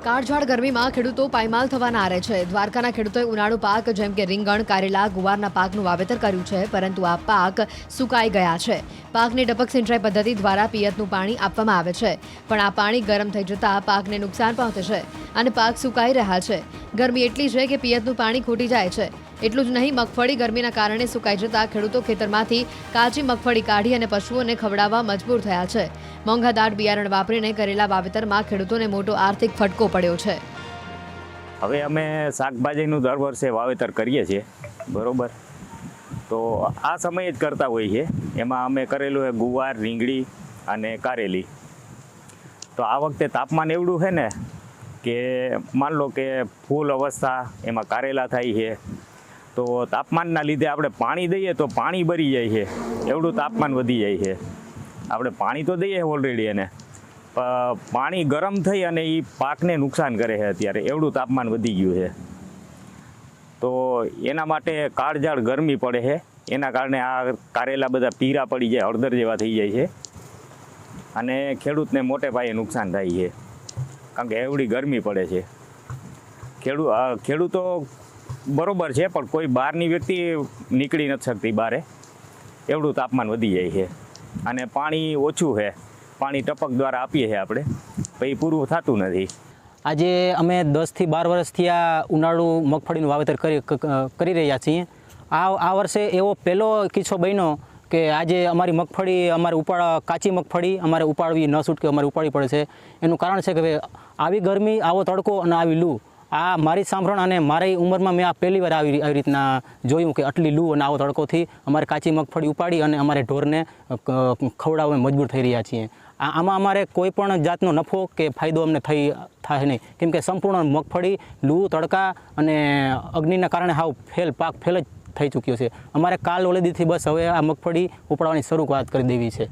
કાળઝાળ ગરમીમાં ખેડૂતો પાયમાલ થવાના આરે છે। દ્વારકાના ખેડૂતોએ ઉનાળુ પાક જેમ કે રીંગણ, કારેલા, ગુવારના પાકનું વાવેતર કર્યું છે, પરંતુ આ પાક સુકાઈ ગયા છે। પાકને ટપક સિંચાઈ પદ્ધતિ દ્વારા પિયતનું પાણી આપવામાં આવે છે, પણ આ પાણી ગરમ થઈ જતા પાકને નુકસાન પહોંચે છે અને પાક સુકાઈ રહ્યા છે। ગરમી એટલી છે કે પિયતનું પાણી ખૂટી જાય છે। એટલું જ નહીં, મગફળી ગરમીના કારણે સુકાઈ જતા ખેડૂતો ખેતરમાંથી કાચી મગફળી કાઢી અને પશુઓને ખવડાવવા મજબૂર થયા છે। મોંઘા દાટ બિયારણ વાપરીને કરેલા વાવેતરમાં ખેડૂતોને મોટો આર્થિક ફટકો પડ્યો છે। હવે અમે શાકભાજીનું દર વર્ષે વાવેતર કરીએ છીએ, બરોબર। તો આ સમયે જ કરતા હોઈએ છીએ। એમાં અમે કરેલું છે ગુવાર, રીંગણી અને કારેલી। તો આ વખતે તાપમાન એવડું છે ને કે માન લો કે ફૂલ અવસ્થા એમાં કારેલા થાય છે, તો તાપમાનના લીધે આપણે પાણી દઈએ તો પાણી બળી જાય છે, એવડું તાપમાન વધી જાય છે। આપણે પાણી તો દઈએ ઓલરેડી એને, પાણી ગરમ થઈ અને એ પાકને નુકસાન કરે છે અત્યારે, એવડું તાપમાન વધી ગયું છે। તો એના માટે કાળઝાળ ગરમી પડે છે, એના કારણે આ કારેલા બધા પીરા પડી જાય, હળદર જેવા થઈ જાય છે અને ખેડૂતને મોટે પાયે નુકસાન થાય છે, કારણ કે એવડી ગરમી પડે છે। ખેડૂતો બરોબર છે, પણ કોઈ બહારની વ્યક્તિ નીકળી નથી શકતી બહારે, એવડું તાપમાન વધી જાય છે અને પાણી ઓછું છે, પાણી ટપક દ્વારા આપીએ છીએ આપણે, પછી પૂરું થતું નથી। આજે અમે 10 થી 12 વર્ષથી આ ઉનાળુ મગફળીનું વાવેતર કરી રહ્યા છીએ। આ વર્ષે એવો પહેલો કિસ્સો બન્યો કે આજે અમારી મગફળી કાચી મગફળી અમારે ઉપાડવી ન છૂટકે અમારે ઉપાડવી પડે છે। એનું કારણ છે કે આવી ગરમી, આવો તડકો અને આવી લૂ, આ મારી સાંભળણ અને મારી ઉંમરમાં મેં આ પહેલી વાર આવી રીતના જોયું કે આટલી લૂ અને આવો તડકોથી અમારે કાચી મગફળી ઉપાડી અને અમારે ઢોરને ખવડાવવા મજબૂર થઈ રહ્યા છીએ। આમાં અમારે કોઈ પણ જાતનો નફો કે ફાયદો અમને થાય નહીં, કેમ કે સંપૂર્ણ મગફળી લૂ, તડકા અને અગ્નિના કારણે પાક ફેલ જ થઈ ચૂક્યો છે। અમારે કાલ ઓલેદીથી બસ હવે આ મગફળી ઉપાડવાની શરૂઆત કરી દેવી છે।